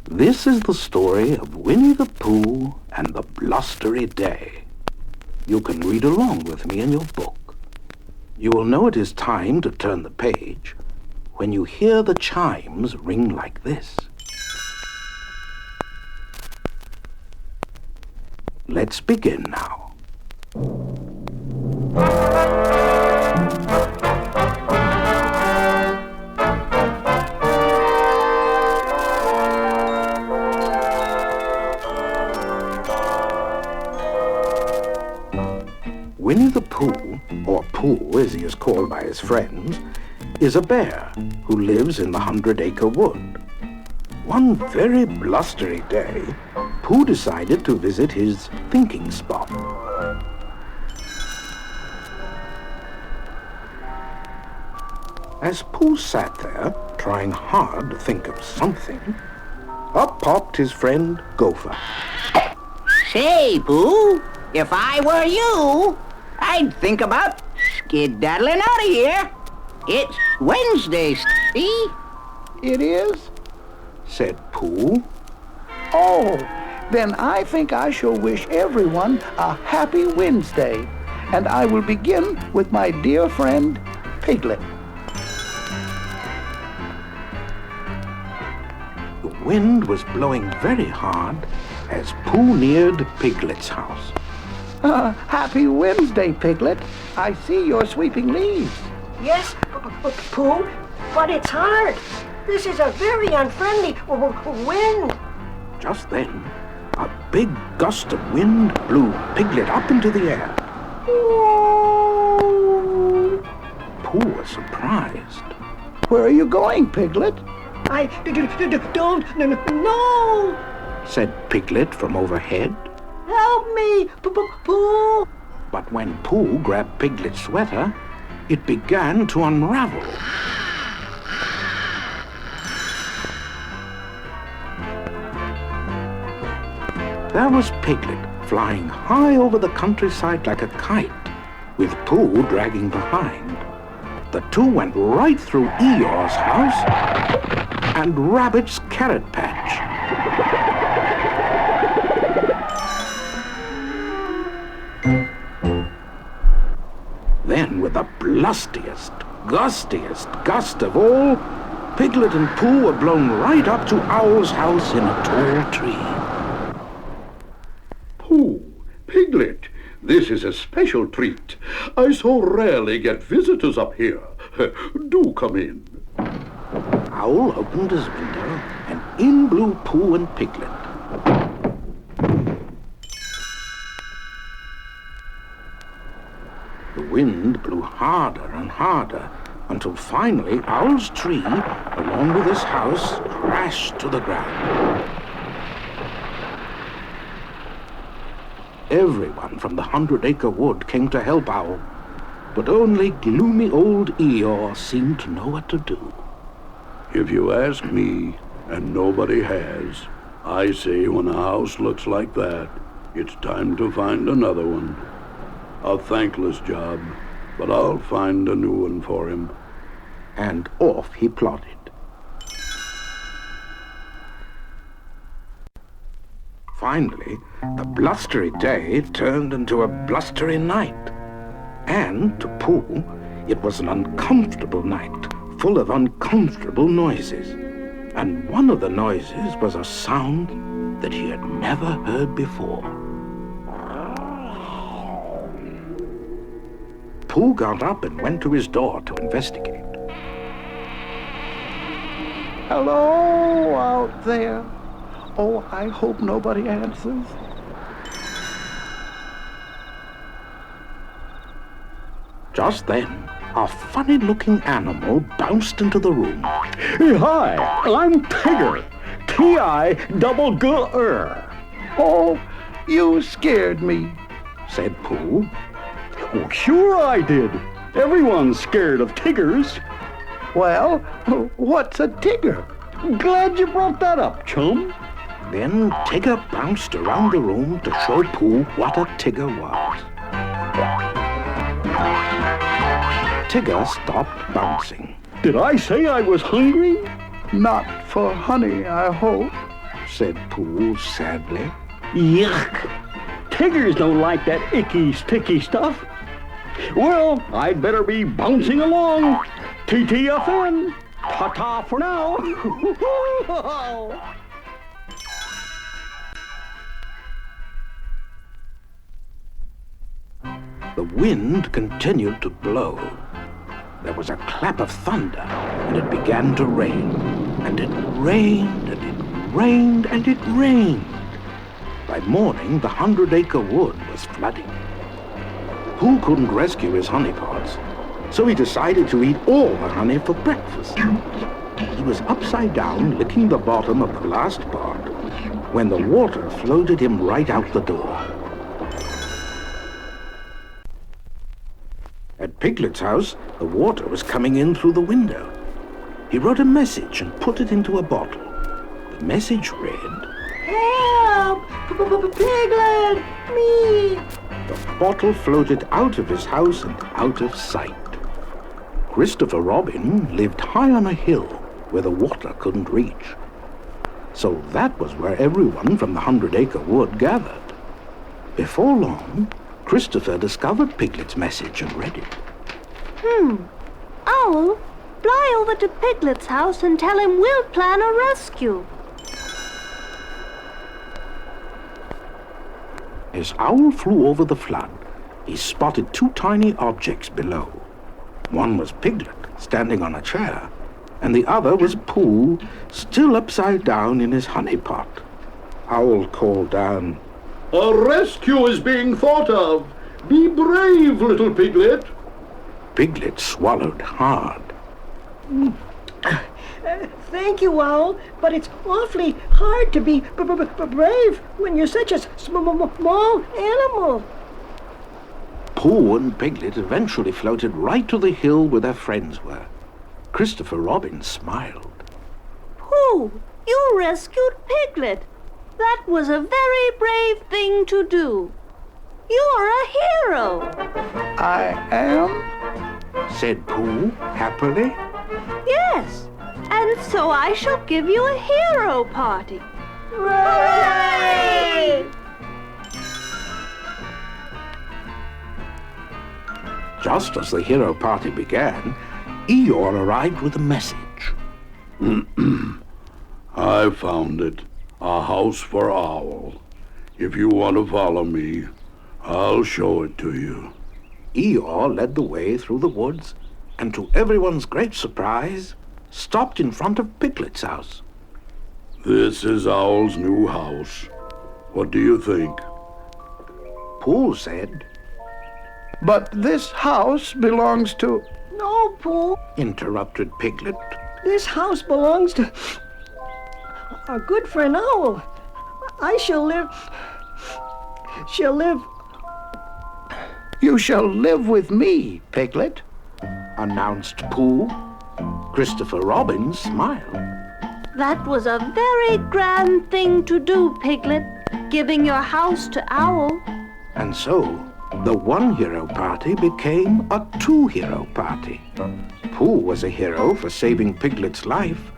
This is the story of Winnie the Pooh and the Blustery Day. You can read along with me in your book. You will know it is time to turn the page when you hear the chimes ring like this. Let's begin now. Winnie the Pooh, or Pooh as he is called by his friends, is a bear who lives in the 100-acre wood. One very blustery day, Pooh decided to visit his thinking spot. As Pooh sat there, trying hard to think of something, up popped his friend Gopher. Say, Pooh, if I were you, I'd think about skedaddling out of here. It's Wednesday, see? It is? Said Pooh. Oh, then I think I shall wish everyone a happy Wednesday. And I will begin with my dear friend, Piglet. The wind was blowing very hard as Pooh neared Piglet's house. Happy Wednesday, Piglet. I see you're sweeping leaves. Yes, Pooh, but it's hard. This is a very unfriendly wind. Just then, a big gust of wind blew Piglet up into the air. Pooh was surprised. Where are you going, Piglet? I don't, no! Said Piglet from overhead. Help me, Pooh! But when Pooh grabbed Piglet's sweater, it began to unravel. There was Piglet flying high over the countryside like a kite, with Pooh dragging behind. The two went right through Eeyore's house and Rabbit's carrot patch. Then, with the blustiest, gustiest gust of all, Piglet and Pooh were blown right up to Owl's house in a tall tree. Pooh, Piglet, this is a special treat. I so rarely get visitors up here. Do come in. Owl opened his window, and in blew Pooh and Piglet. The wind blew harder and harder, until finally Owl's tree, along with his house, crashed to the ground. Everyone from the 100-acre wood came to help Owl, but only gloomy old Eeyore seemed to know what to do. If you ask me, and nobody has, I say when a house looks like that, it's time to find another one. A thankless job, but I'll find a new one for him. And off he plodded. Finally, the blustery day turned into a blustery night. And to Pooh, it was an uncomfortable night, full of uncomfortable noises. And one of the noises was a sound that he had never heard before. Pooh got up and went to his door to investigate. Hello out there. Oh, I hope nobody answers. Just then, a funny-looking animal bounced into the room. Hi, I'm Tigger. T-I-double-G-R. Oh, you scared me. Said Pooh. Oh, sure I did. Everyone's scared of tigers. Well, what's a tigger? Glad you brought that up, chum. Then Tigger bounced around the room to show Pooh what a tigger was. Tigger stopped bouncing. Did I say I was hungry? Not for honey, I hope. said Pooh sadly. Yuck! Tigers don't like that icky, sticky stuff. Well, I'd better be bouncing along. TTFN. Ta-ta for now. The wind continued to blow. There was a clap of thunder, and it began to rain. And it rained, and it rained, and it rained. By morning, the 100-acre wood was flooding. Pooh couldn't rescue his honey pots, so he decided to eat all the honey for breakfast. He was upside down, licking the bottom of the last pot, when the water floated him right out the door. At Piglet's house, the water was coming in through the window. He wrote a message and put it into a bottle. The message read, Help! Piglet! Me! The bottle floated out of his house and out of sight. Christopher Robin lived high on a hill where the water couldn't reach. So that was where everyone from the 100-acre wood gathered. Before long, Christopher discovered Piglet's message and read it. Owl, fly over to Piglet's house and tell him we'll plan a rescue. As Owl flew over the flood, he spotted two tiny objects below. One was Piglet, standing on a chair, and the other was Pooh, still upside down in his honey pot. Owl called down, A rescue is being thought of. Be brave, little Piglet. Piglet swallowed hard. Thank you, Owl, but it's awfully hard to be brave when you're such a small animal. Pooh and Piglet eventually floated right to the hill where their friends were. Christopher Robin smiled. Pooh, you rescued Piglet. That was a very brave thing to do. You're a hero. I am? Said Pooh happily. Yes, and so I shall give you a hero party. Hooray! Just as the hero party began, Eeyore arrived with a message. I found it. A house for Owl. If you want to follow me, I'll show it to you. Eeyore led the way through the woods, and to everyone's great surprise, stopped in front of Piglet's house. This is Owl's new house. What do you think? Pooh said, But this house belongs to... No, Pooh. interrupted Piglet. This house belongs to our good friend Owl. She'll live... You shall live with me, Piglet. Announced Pooh. Christopher Robin smiled. That was a very grand thing to do, Piglet, giving your house to Owl. And so, the one hero party became a two-hero party. Pooh was a hero for saving Piglet's life,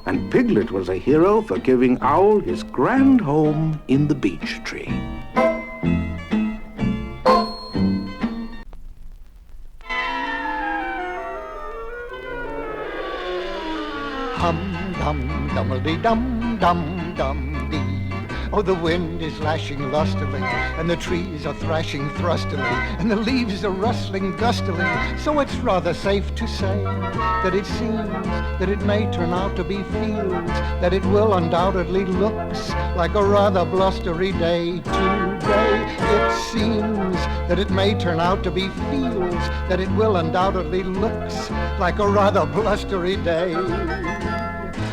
and Piglet was a hero for giving Owl his grand home in the beech tree. Hum-dum-dummely-dum-dum-dum-dee. Oh, the wind is lashing lustily, and the trees are thrashing thrustily, and the leaves are rustling gustily. So it's rather safe to say that it seems that it may turn out to be fields, that it will undoubtedly looks like a rather blustery day today. It seems that it may turn out to be fields, that it will undoubtedly looks like a rather blustery day.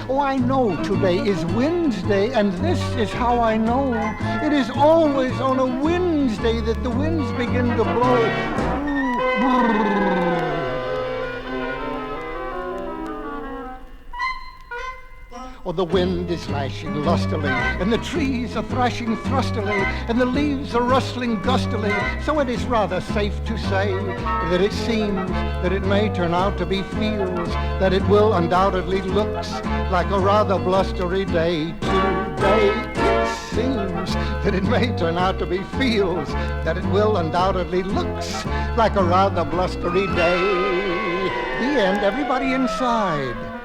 Oh, I know today is Wednesday, and this is how I know. It is always on a Wednesday that the winds begin to blow. Oh, the wind is lashing lustily, and the trees are thrashing thrustily, and the leaves are rustling gustily. So it is rather safe to say that it seems that it may turn out to be fields, that it will undoubtedly looks like a rather blustery day today. seems that it may turn out to be feels that it will undoubtedly looks like a rather blustery day. The end. Everybody inside.